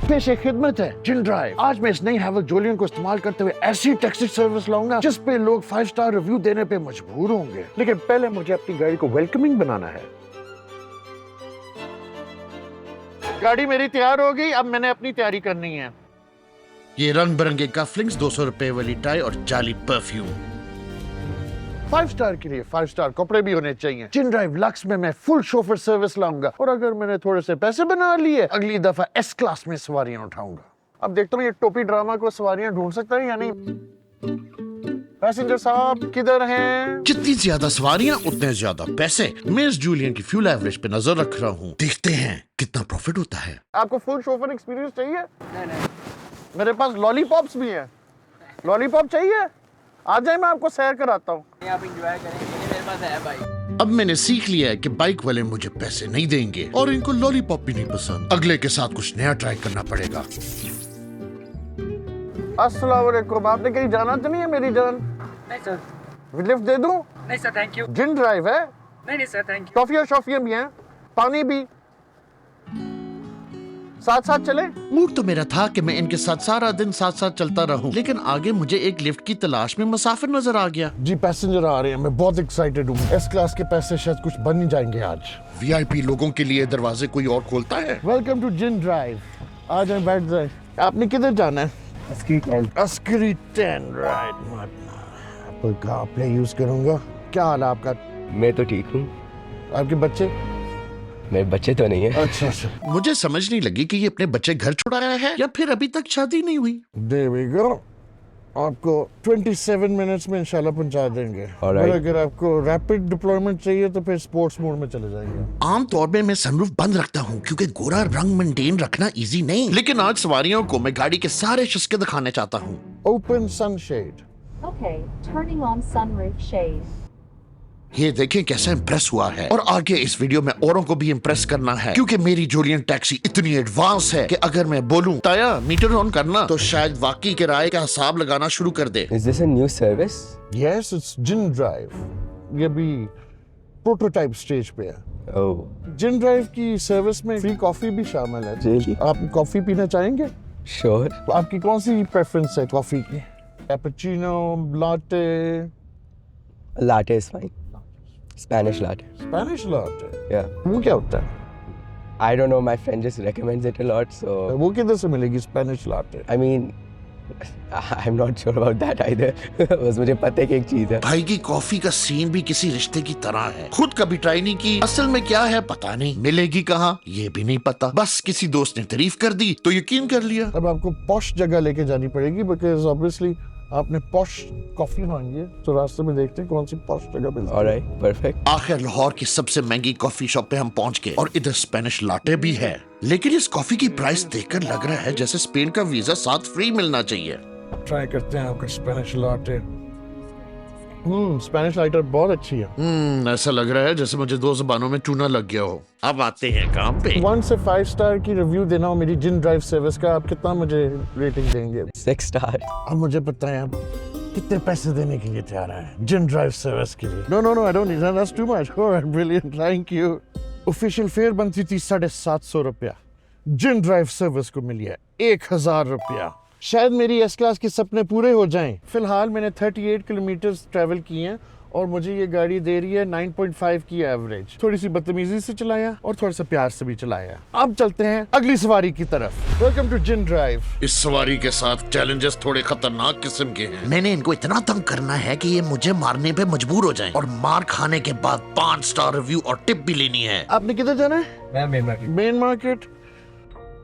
पेशे खिदमत है जिन ड्राइव। आज मैं इस नई हैवल जोलियन को इस्तेमाल करते हुए ऐसी टैक्सी सर्विस लाऊंगा जिस पे लोग 5 स्टार रिव्यू देने पे मजबूर होंगे। लेकिन पहले मुझे अपनी गाड़ी को वेलकमिंग बनाना है। गाड़ी मेरी तैयार हो गई, अब मैंने अपनी तैयारी करनी है। ये रंग बिरंगे कफलिंग्स, 200 रुपए वाली टाई और जाली परफ्यूम। 5 स्टार के लिए 5 स्टार कपड़े भी होने चाहिए। जिन ड्राइव लक्स में मैं फुल शोफर सर्विस लाऊंगा और अगर मैंने थोड़े से पैसे बना लिए अगली दफा एस क्लास में सवारियां उठाऊंगा। अब देखता हूँ ये टोपी ड्रामा को सवारियां ढूंढ सकता है या नहीं। पैसेंजर साहब किधर हैं? जितनी ज्यादा सवारियां उतने ज्यादा पैसे। मैं इस जूलियन की फ्यूल एवरेज पे नजर रख रहा हूँ, देखते हैं कितना प्रॉफिट होता है। आपको फुल शोफर एक्सपीरियंस चाहिए? नहीं। मेरे पास लॉलीपॉप्स भी हैं। लॉलीपॉप चाहिए? आ जाए, मैं आपको सैर कराता हूँ। आप एंजॉय करेंगे, मेरे पास है भाई। अब मैंने सीख लिया है कि बाइक वाले मुझे पैसे नहीं देंगे और इनको लॉलीपॉप भी नहीं पसंद। अगले के साथ कुछ नया ट्राई करना पड़ेगा। अस्सलाम वालेकुम, आपने कहीं जाना तो नहीं है मेरी जान? नहीं सर। लिफ्ट दे दूं? नहीं sir, thank you. Jinn Drive है। नहीं सर, थैंक यू। टॉफियां शॉफियां भी हैं, पानी भी। साथ साथ चले। मूड तो मेरा था कि मैं इनके साथ सारा दिन साथ साथ चलता रहूं, लेकिन आगे मुझे एक लिफ्ट की तलाश में मुसाफिर नजर आ गया। जी पैसेंजर आ रहे हैं, मैं बहुत एक्साइटेड हूँ। एस क्लास के पैसे शायद कुछ बन नहीं जाएंगे आज। वीआईपी लोगों के लिए दरवाजे कोई और खोलता है। Welcome to Jin drive. आ जाए, बैठ जाए। आपने किधर जाना है? अस्करी 10 राइट। एप्पल का प्ले यूज करूंगा। क्या हाल है आपका? मैं तो ठीक हूँ। आपके बच्चे? मेरे बच्चे तो नहीं है। अच्छा। मुझे समझ नहीं लगी कि ये अपने बच्चे घर छुड़ाया है या फिर अभी तक शादी नहीं हुई। There we go. आपको 27 मिनट्स में इंशाल्लाह पहुंचा देंगे। और अगर आपको रैपिड डिप्लॉयमेंट चाहिए तो फिर स्पोर्ट्स मोड में चले जाएंगे। आमतौर में मैं सनरूफ बंद रखता हूँ क्योंकि गोरा रंग मेंटेन रखना इजी नहीं, लेकिन आज सवारियों को मैं गाड़ी के सारे शिस्के दिखाने चाहता हूँ। Open sunshade. Okay, turning on sunroof shade. ये देखें कैसा इम्प्रेस हुआ है। और आगे इस वीडियो में औरों को भी इम्प्रेस करना है क्योंकि मेरी जूलियन टैक्सी इतनी एडवांस है कि अगर मैं बोलूं ताया मीटर ऑन करना तो शायद वाकई किराए का हिसाब लगाना शुरू कर दे। Is this a new service? Yes, it's Jinn Drive. ये भी प्रोटोटाइप स्टेज पे है। Oh, जिन ड्राइव की सर्विस में फ्री कॉफी भी शामिल है। Really? आप कॉफी पीना चाहेंगे? sure. आपकी कौन सी प्रेफरेंस है कॉफी की? Cappuccino, latte? Latte is fine. Spanish latte. Spanish latte? Yeah. वो क्या होता है? I don't know. My friend just recommends it a lot, so वो किधर से मिलेगी Spanish latte? I mean, I'm not sure about that either. बस मुझे पता है कि एक चीज है। भाई की कॉफी का सीन भी किसी रिश्ते की तरह है। खुद कभी ट्राई नहीं की, असल में क्या है पता नहीं, मिलेगी कहाँ ये भी नहीं पता। बस किसी दोस्त ने तारीफ कर दी तो यकीन कर लिया। अब आपको पॉश जगह लेके जानी पड़ेगी बिकॉज ऑब्वियसली आपने पॉश कॉफी मांगी है, तो रास्ते में देखते हैं कौन सी पॉश जगह मिलती है। Alright, perfect. आखिर लाहौर की सबसे महंगी कॉफी शॉप पे हम पहुंच गए और इधर स्पेनिश लाटे भी है, लेकिन इस कॉफी की प्राइस देखकर लग रहा है जैसे स्पेन का वीजा साथ फ्री मिलना चाहिए। ट्राई करते हैं आपका स्पेनिश लाटे। स्पेनिश लाटे बहुत अच्छी है। ऐसा लग रहा है जैसे मुझे 2 ज़बानों में चूना लग गया हो। अब आते हैं काम पे। 1 से 5 स्टार की रिव्यू देना हो मेरी जिन ड्राइव सर्विस का, आप कितना मुझे रेटिंग देंगे? 6 star. अब मुझे बताएं आप कितने पैसे देने के लिए तैयार हैं जिन ड्राइव सर्विस के लिए? No I don't need that, that's too much. Alright, brilliant, thank you. Official fare बनती थी 750 रुपया, जिन ड्राइव सर्विस को मिली है 1000 रुपया। शायद मेरी एस क्लास के सपने पूरे हो जाएं। फिलहाल मैंने 38 किलोमीटर ट्रैवल किए हैं और मुझे ये गाड़ी दे रही है 9.5 की एवरेज। थोड़ी सी बदतमीजी से चलाया और थोड़ा सा प्यार से भी चलाया। अब चलते हैं अगली सवारी की तरफ। Welcome to Jin Drive. इस सवारी के साथ चैलेंजेस थोड़े खतरनाक किस्म के हैं। मैंने इनको इतना तंग करना है कि ये मुझे मारने पे मजबूर हो जाएं और मार खाने के बाद 5 स्टार रिव्यू और टिप भी लेनी है। आपने किधर जाना है? मैं मेन मार्केट। Main market.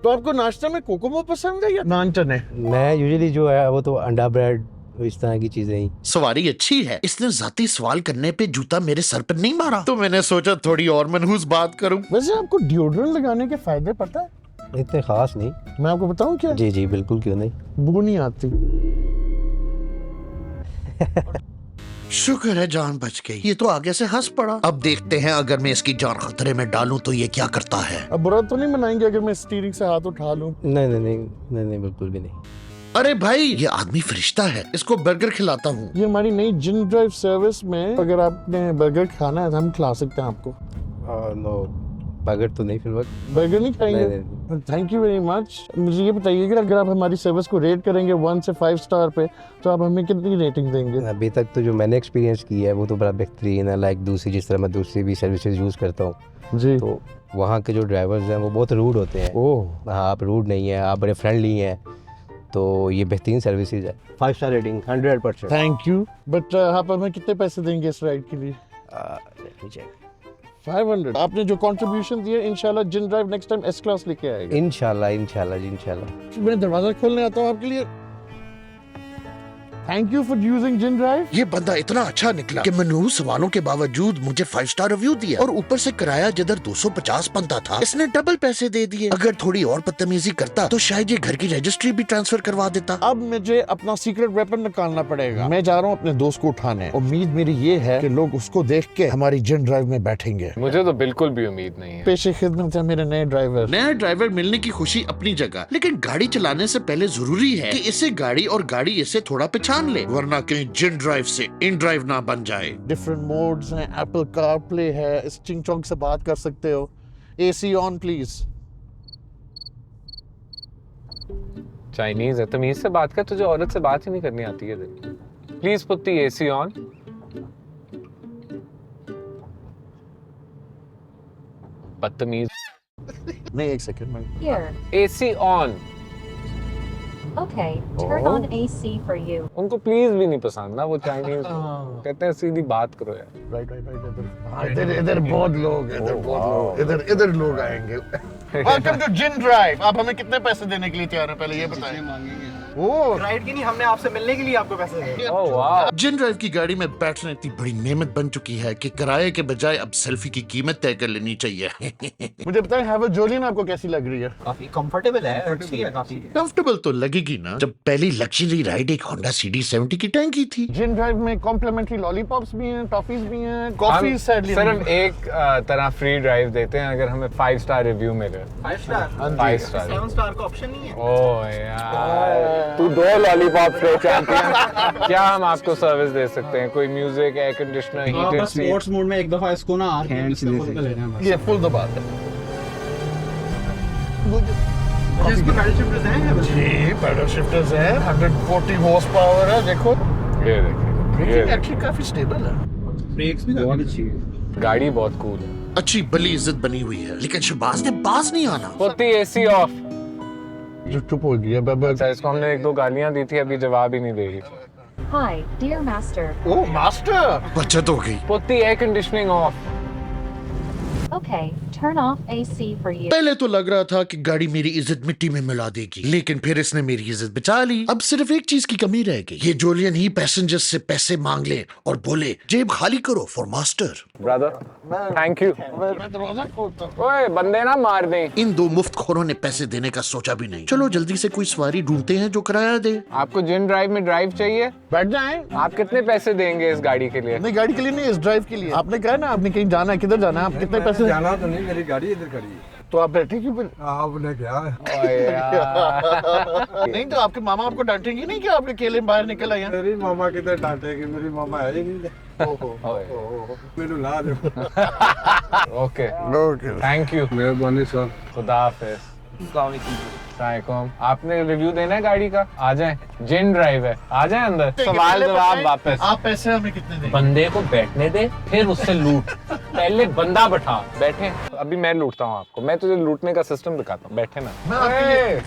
तो आपको नाश्ता में कोकोमो पसंद है या नान चने? मैं यूजुअली जो है वो तो अंडा ब्रेड इस तरह की चीजें ही। सवारी अच्छी है, इसने जाती सवाल करने पे जूता मेरे सर पर नहीं मारा, तो मैंने सोचा थोड़ी और मनहूस बात करूं। वैसे आपको डिओड्रेंट लगाने के फायदे पता है? इतने खास नहीं। मैं आपको बताऊं क्या? जी बिल्कुल, क्यों नहीं। बू नहीं आती। शुक्र है जान बच गई। ये तो आगे से हंस पड़ा। अब देखते हैं अगर मैं इसकी जान खतरे में डालूं तो ये क्या करता है। अब बुरा तो नहीं मनाएंगे अगर मैं स्टीयरिंग से हाथ उठा लूं? नहीं बिल्कुल भी नहीं। अरे भाई ये आदमी फरिश्ता है, इसको बर्गर खिलाता हूँ। ये हमारी नई जिन ड्राइव सर्विस में अगर आपने बर्गर खाना है तो हम खिला सकते हैं आपको। नो बर्गर तो नहीं फिर वक्त। बर्गर नहीं खाएंगे? नहीं, थैंक यू वेरी मच। मुझे ये बताइए कि अगर आप हमारी सर्विस को रेट करेंगे 1 से 5 स्टार पे तो आप हमें कितनी रेटिंग देंगे? अभी तक तो जो मैंने एक्सपीरियंस किया है वो तो बड़ा बेहतरीन है। लाइक दूसरी जिस तरह मैं दूसरी भी सर्विसेज यूज़ करता हूँ जी। तो वहाँ के जो ड्राइवर्स हैं वो बहुत रूड होते हैं। ओह, हाँ, आप रूड नहीं है, आप बड़े फ्रेंडली हैं, तो ये बेहतरीन सर्विसेज है। 5 star rating 100%। Thank you. But आप हमें कितने पैसे देंगे इस राइड के लिए? 500। आपने जो कंट्रीब्यूशन दिया, इंशाल्लाह Jin drive next time S class लेके आएगा। इंशाल्लाह इंशाल्लाह जी इंशाल्लाह। मैं दरवाजा खोलने आता हूँ आपके लिए। Thank you for using Jinn Drive. ये बंदा इतना अच्छा निकला कि मैंने सवालों के बावजूद मुझे 5 स्टार रिव्यू दिया और ऊपर से किराया जिधर 250 बनता था इसने डबल पैसे दे दिए। अगर थोड़ी और बदतमीजी करता तो शायद ये घर की रजिस्ट्री भी ट्रांसफर करवा देता। अब मुझे अपना सीक्रेट वेपन निकालना पड़ेगा। मैं जा रहा हूँ अपने दोस्त को उठाने। उम्मीद मेरी ये है कि लोग उसको देख के हमारी जिन ड्राइव में बैठेंगे। मुझे तो बिल्कुल भी उम्मीद नहीं है। पेशे खिदमत है मेरे नए ड्राइवर। नया ड्राइवर मिलने की खुशी अपनी जगह, लेकिन गाड़ी चलाने से पहले जरूरी है कि इसे गाड़ी और गाड़ी इसे थोड़ा पहचान ले, वरना कहीं जिन ड्राइव से इन ड्राइव ना बन जाए। डिफरेंट मोड्स हैं, एप्पल कारप्ले है, इस चिंग चोंग से बात कर सकते हो। AC on please. चाइनीज है, तमीज से बात कर, तुझे औरत से बात ही नहीं करनी आती है। Please put the AC on. बदतमीज। नहीं, एक सेकंड में। Here. AC on. Okay, turn on AC for you. उनको प्लीज भी नहीं पसंद ना वो चाइनीज। कहते हैं सीधी बात करो यार। Right right right. इधर हाँ, इधर बहुत लोग, इधर बहुत लोग, इधर लोग आएंगे। Welcome to Jin Drive. आप हमें कितने पैसे देने के लिए तैयार हैं, पहले ये बताएं। ओह, राइड की नहीं, हमने आपसे मिलने के लिए आपको पैसे दिए। ओह वाह। जिन ड्राइव की गाड़ी में बैठना इतनी बड़ी नेमत बन चुकी है कि किराए के बजाय अब सेल्फी की कीमत तय कर लेनी चाहिए। मुझे बताएं हैवल जोलियन आपको कैसी लग रही है? काफी कंफर्टेबल है, अच्छी है काफी। कंफर्टेबल तो लगेगी ना, जब पहली लग्जरी राइड एक होंडा CD70 की टैंकी थी। जिन ड्राइव में कॉम्प्लीमेंट्री लॉलीपॉप्स भी हैं, टॉफीज भी हैं, कॉफी हम सैडली सिर्फ एक तरह फ्री ड्राइव देते हैं अगर हमें 5 स्टार रिव्यू मिले। 5 स्टार, 5 स्टार। 7 स्टार का ऑप्शन नहीं है। ओह यार, तू 2 लॉलीपॉप ले चैंपियन। क्या हम आपको सर्विस दे सकते हैं? कोई म्यूजिक, एयर कंडीशनर, हीटेड बस सीट? स्पोर्ट्स मोड में एक दफा इसको ना हैंड्स ले लेना बस। ये फुल दबा दे। इसके पैडल शिफ्टर्स हैं। जी, पैडल शिफ्टर्स है, 140 हॉर्स पावर है। देखो ये देखिए, ब्रेकिंग एक्चुअली काफी स्टेबल है। ब्रेक्स भी बहुत अच्छी है। गाड़ी बहुत कूल है। अच्छी बली इज्जत बनी हुई है, लेकिन शहबाज ने बाज नहीं आना। Put the AC of. जो चुप हो गया बाबा। अच्छा, इसको हमने 1-2 गालियां दी थी, अभी जवाब ही नहीं दे रही। Hi, dear master. ओह मास्टर। बचत हो गई। Put the air conditioning of. Okay, turn off AC for you. पहले तो लग रहा था कि गाड़ी मेरी इज्जत मिट्टी में मिला देगी, लेकिन फिर इसने मेरी इज्जत बचा ली। अब सिर्फ एक चीज की कमी रह गई, ये जोलियन ही पैसेंजर्स से पैसे मांग ले और बोले जेब खाली करो for master. Brother, thank you. मैं दरवाजा खोलता हूँ। ओए बंदे ना मार दे। इन 2 मुफ्तखोरों ने पैसे देने का सोचा भी नहीं। चलो जल्दी से कोई सवारी ढूंढते हैं जो किराया दे। आपको जिन ड्राइव में ड्राइव चाहिए? बैठ जाएं। आप कितने पैसे देंगे इस गाड़ी के लिए? नहीं, गाड़ी के लिए नहीं, इस ड्राइव के लिए। आपने कहा ना आपने कहीं जाना है, किधर जाना है, आप कितने पैसे? जाना तो नहीं, मेरी गाड़ी इधर खड़ी है। तो आप बैठे क्यों फिर? आपने क्या ओए यार। नहीं तो आपके मामा आपको डांटेंगे नहीं कि आपके अकेले बाहर निकल आए हैं? मेरी मामा किधर डांटेगी, मेरी मामा है ही नहीं। ओहो। मेनू ला दो। Okay, okay. Thank you. मेहरबानी सर। खुदा हाफिज। अस्सलामुअलैकुम। आपने रिव्यू देना है गाड़ी का? आ जाएं, जिन ड्राइव है, आ जाएं अंदर। सवाल जवाब वापस। आप पैसे हमें कितने देंगे? बंदे को बैठने दे, फिर उससे लूट। पहले बंदा बैठा। बैठे। अभी मैं लूटता हूँ आपको। मैं तुझे लूटने का सिस्टम दिखाता हूँ। बैठे ना।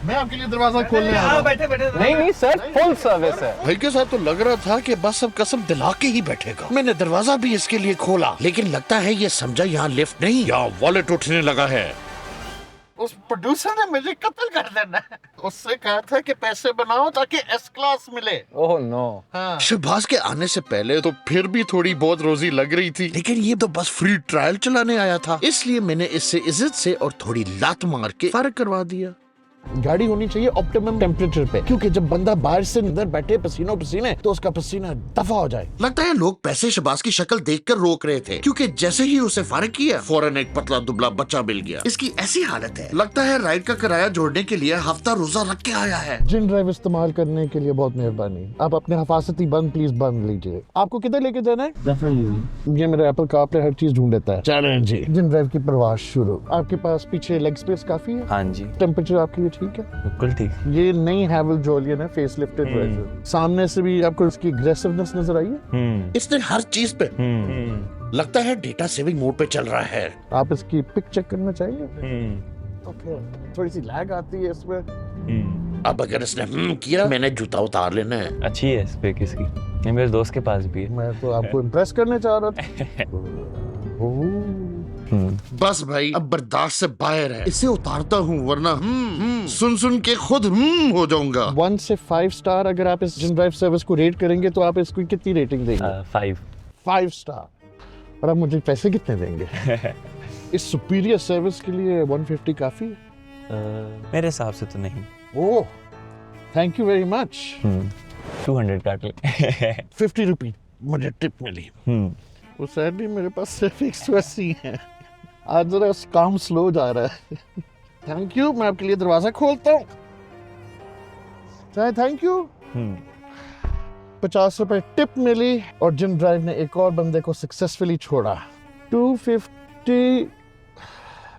मैं आपके लिए दरवाजा खोलने आ रहा हूँ। बैठे बैठे। नहीं सर, फुल सर्विस है। भाई के साथ तो लग रहा था कि बस अब कसम दिला के ही बैठेगा। मैंने दरवाजा भी इसके लिए खोला, लेकिन लगता है ये समझा यहाँ लिफ्ट नहीं, यहाँ वॉलेट उठने लगा है। उस प्रोड्यूसर ने मुझे कत्ल कर देना है। उससे कहा था कि पैसे बनाओ ताकि एस क्लास मिले। Oh no. हाँ। शहबाज के आने से पहले तो फिर भी थोड़ी बहुत रोजी लग रही थी, लेकिन ये तो बस फ्री ट्रायल चलाने आया था, इसलिए मैंने इससे इज्जत से और थोड़ी लात मार के फर्क करवा दिया। गाड़ी होनी चाहिए ऑप्टिमम टेम्परेचर पे, क्योंकि जब बंदा बाहर से अंदर बैठे पसीनों पसीने तो उसका पसीना दफा हो जाए। लगता है लोग पैसे शहबाज की शक्ल देखकर रोक रहे थे, क्योंकि जैसे ही उसे फारिग किया फौरन एक पतला दुबला बच्चा मिल गया। इसकी ऐसी हालत है, लगता है राइड का किराया जोड़ने के लिए हफ्ता रोजा रख के आया है। जिन ड्राइव इस्तेमाल करने के लिए बहुत मेहरबानी। आप अपने हिफाजती बंद प्लीज बंद लीजिए। आपको किधर लेके जाना है? ये मेरा एप्पल कार पे हर चीज ढूंढ देता है। चलें जी, जिन ड्राइव की प्रवास शुरू। आपके पास पीछे लेग स्पेस काफी है? हाँ जी, टेम्परेचर आपके लिए ठीक है? बिल्कुल ठीक। ये नई हैवल जोलियन है, फेस लिफ्टेड वर्जन। सामने से भी आपको इसकी एग्रेसिवनेस नजर आई है? इसने हर चीज पे लगता है डेटा सेविंग मोड पे चल रहा है। आप इसकी पिक चेक करना चाहिए? ओके, थोड़ी सी लैग आती है इसमें। अब अगर इसने किया, मैंने जूता उतार लेना है। अच्छी है स्पेक इसकी, ये मेरे दोस्त के पास भी है। मैं तो आपको इम्प्रेस करने चाह रहा था। बस भाई, अब बर्दाश्त से बाहर है। इसे उतारता हूँ वरना सुन सुन के खुद हो जाऊंगा। 1 से 5 स्टार अगर आप इस जिन ड्राइव सर्विस को रेट करेंगे तो आप इसको कितनी रेटिंग देंगे? 5 स्टार। और आप मुझे पैसे कितने देंगे? इस सुपीरियर सर्विस के लिए 150 काफी है? मेरे हिसाब से तो नहीं। ओह, थैंक यू वेरी मच। 200 काट ले। 50 रुपी मुझे टिप मिली। वो सैलरी मेरे पास सिर्फ 180 है। आज जरा काम स्लो जा रहा है। थैंक यू, मैं आपके लिए दरवाजा खोलता हूँ। Thank you. 50 रुपए टिप मिली और जिन ड्राइव ने एक और बंदे को सक्सेसफुली छोड़ा। 250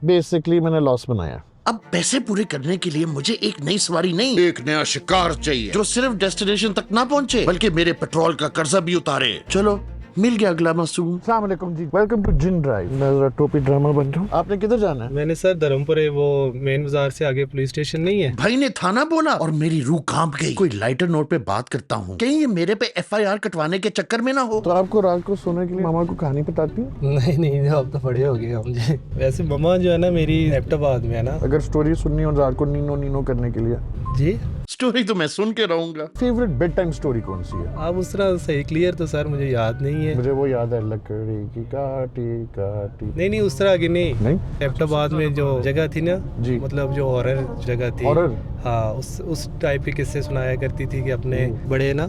बेसिकली मैंने लॉस बनाया। अब पैसे पूरे करने के लिए मुझे एक नई सवारी नहीं, एक नया शिकार चाहिए जो सिर्फ डेस्टिनेशन तक ना पहुंचे बल्कि मेरे पेट्रोल का कर्जा भी उतारे। चलो, मिल गया अगला मासूम। अस्सलाम वालेकुम जी, वेलकम टू जिन ड्राइव। मैं जरा टोपी ड्रामा बन रहा हूँ। आपने किधर जाना है? मैंने सर धर्मपुरे, वो मेन बाजार से आगे पुलिस स्टेशन नहीं है? भाई ने थाना बोला और मेरी रूह कांप गई। कोई लाइटर नोट पे बात करता हूँ, कहीं ये मेरे पे FIR कटवाने के चक्कर में ना हो। तो आपको रात को सोने के लिए मामा को कहानी बताती हूँ? नहीं, अब तो बड़े हो गए हम जी। वैसे ममा जो है ना मेरी हैदराबाद में है ना। अगर स्टोरी सुननी हो रात को नीनो नीनो करने के लिए जी, स्टोरी तो मैं सुन के रहूंगा। फेवरेट बेड टाइम स्टोरी कौन सी है? आप उस तरह सही क्लियर तो सर मुझे याद नहीं है। मुझे वो याद है, लकड़ी की काटी काटी। नहीं, उस तरह की नहीं। हैदराबाद में जो जगह थी ना जी, मतलब जो हॉरर जगह थी। हॉरर? हाँ, उस टाइप के किस्से सुनाया करती थी कि अपने बड़े ना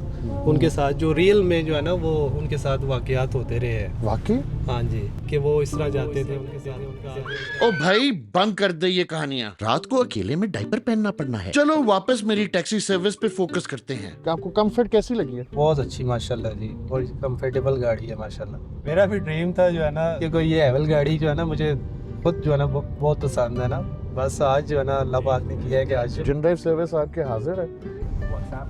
उनके साथ जो रियल में जो है ना वो उनके साथ वाकयात होते रहे हैं। वाकई? हाँ जी, कि वो इस तरह जाते थे उनके साथ। ओ भाई, बंद कर दे ये कहानियाँ। रात को अकेले में डायपर पहनना पड़ना है। चलो वापस मेरी टैक्सी सर्विस पे फोकस करते हैं। आपको कंफर्ट कैसी लगी है? बहुत अच्छी माशाल्लाह जी, और कंफर्टेबल गाड़ी है माशाल्लाह। मेरा भी ड्रीम था जो है ना कि कोई ये हैवल गाड़ी जो है ना मुझे खुद जो है ना बहुत पसंद है ना। बस आज जो है ना अल्लाह पाक ने किया है कि आज जिन ड्राइव सर्विस आपके हाजिर है।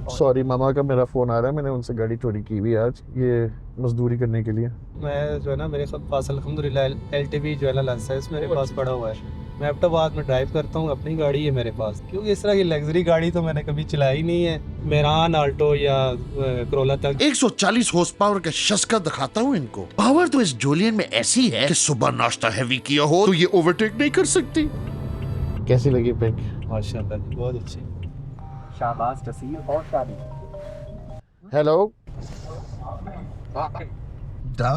सॉरी, मामा का मेरा फोन आ रहा है, मैंने उनसे गाड़ी चोरी की हुई आज, ये मजदूरी करने के लिए। मैं जो है ना मेरे पास अल्हम्दुलिल्लाह LTV जो है ना लाइसेंस मेरे पास पड़ा हुआ है। मैं हैदराबाद में ड्राइव करता हूँ, अपनी गाड़ी है मेरे पास, क्योंकि इस तरह की लग्जरी गाड़ी तो मैंने कभी चलाई नहीं है। मेरान, आल्टो या करोला तक 140 हॉर्स पावर का शस्का दिखाता हूँ इनको। पावर तो इस जोलियन में ऐसी है कि सुबह नाश्ता हैवी किया हो तो ये ओवरटेक नहीं कर सकती। कैसी लगी पिक? माशाल्लाह जी, बहुत अच्छी। शाबाश तस्वीर बहुत सारी। हेलो,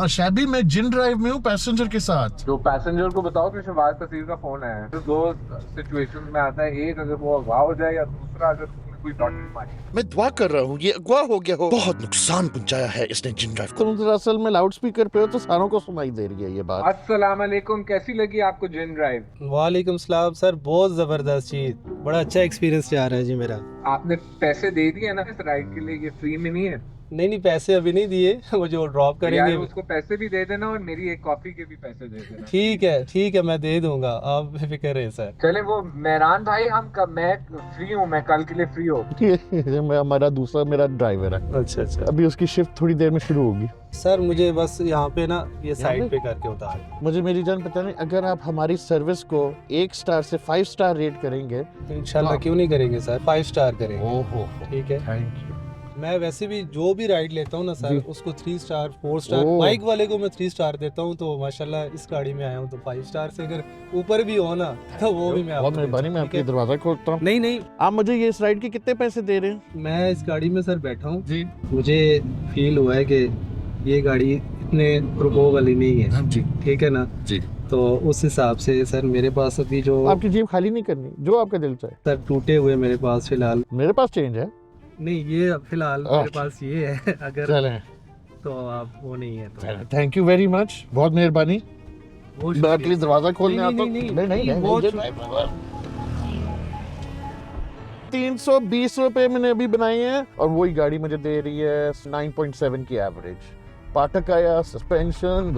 शादी में जिन ड्राइव में हूँ पैसेंजर के साथ। जो पैसेंजर को बताओ कि शहबाज तस्वीर का फोन है। तो 2 सिचुएशन में आता है, एक अगर वो अगवा हो जाए या दूसरा अगर कोई मैं दुआ कर रहा हूँ ये अगवा हो गया हो। बहुत नुकसान पहुंचाया है इसने जिन ड्राइव को। तुम दरअसल में लाउड स्पीकर पे हो तो सारों को सुनाई दे रही है ये बात। अस्सलाम वालेकुम, कैसी लगी आपको जिन ड्राइव? वालेकुम सलाम सर, बहुत जबरदस्त चीज, बड़ा अच्छा एक्सपीरियंस जा रहा है जी मेरा। आपने पैसे दे दिए ना इस राइड के लिए? ये फ्री में नहीं है। नहीं, पैसे अभी नहीं दिए, वो जो ड्रॉप करेंगे उसको पैसे भी दे देना और मेरी एक कॉफी के भी पैसे दे देना। ठीक है, मैं दे दूंगा, आप बेफिक्र रहे सर। चले, वो मेहरान भाई मैं फ्री हूँ, मैं कल के लिए फ्री हूँ। मैं हमारा दूसरा मेरा ड्राइवर है। अच्छा, अभी उसकी शिफ्ट थोड़ी देर में शुरू होगी। सर मुझे बस यहाँ पे ना ये साइड पे करके उतार। मुझे मेरी जान पता नहीं, अगर आप हमारी सर्विस को 1 स्टार से 5 स्टार रेट करेंगे तो इंशाल्लाह क्यों नहीं करेंगे सर, 5 स्टार करेंगे। ओहो, ठीक है, थैंक यू। मैं वैसे भी जो भी राइड लेता हूँ ना सर, उसको 3 स्टार 4 स्टार, बाइक वाले को मैं 3 स्टार देता हूँ। तो माशाल्लाह इस गाड़ी में आया हूँ तो 5 स्टार से अगर ऊपर भी हो ना तो वो भी मैं बहुत मेहरबानी, मैं आपके दरवाजा खोलता हूँ। नहीं, आप मुझे ये इस राइड के कितने पैसे दे रहे हैं? मैं इस गाड़ी में सर बैठा हूँ जी, मुझे फील हुआ है कि ये गाड़ी इतने प्रोबो वाली नहीं है। जी, ठीक है ना जी। तो उस हिसाब से सर मेरे पास अभी जो आपकी जेब खाली नहीं करनी, जो आपका दिल चाहे। सर टूटे हुए मेरे पास फिलहाल मेरे पास चेंज है। नहीं, ये फिलहाल मेरे पास ये है, अगर चलें, तो आप वो नहीं है तो थैंक यू वेरी मच, बहुत मेहरबानी। वो मैं आपके लिए दरवाजा खोलने नहीं, आता हूँ। नहीं, नहीं, बहुत 320 रुपए मैंने अभी बनाए हैं और वही गाड़ी मुझे दे रही है 9.7 की एवरेज। पाठक आया, सस्पेंशन,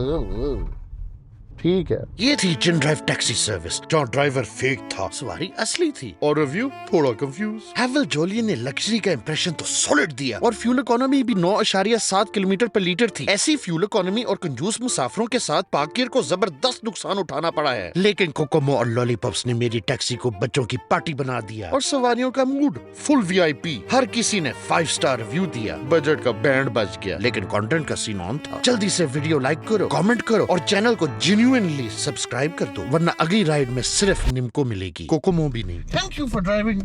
ठीक है। ये थी जिन ड्राइव टैक्सी सर्विस, जहाँ ड्राइवर फेक था, सवारी असली थी और रिव्यू थोड़ा कंफ्यूज। हैवल जोलियन ने लग्जरी का इंप्रेशन तो सॉलिड दिया और फ्यूल इकोनॉमी भी 9.7 किलोमीटर पर लीटर थी। ऐसी फ्यूल इकोनॉमी और कंजूस मुसाफिरों के साथ पाकिर को जबरदस्त नुकसान उठाना पड़ा है, लेकिन कोकोमो और लॉलीपॉप्स ने मेरी टैक्सी को बच्चों की पार्टी बना दिया और सवारियों का मूड फुल VIP। हर किसी ने 5 स्टार रिव्यू दिया, बजट का बैंड बज गया, लेकिन कंटेंट का सीन ऑन था। जल्दी से वीडियो लाइक करो, कमेंट करो और चैनल को जेन्युइनली सब्सक्राइब कर दो, वरना अगली राइड में सिर्फ निम्को मिलेगी, कोकोमो भी नहीं। Thank you for driving.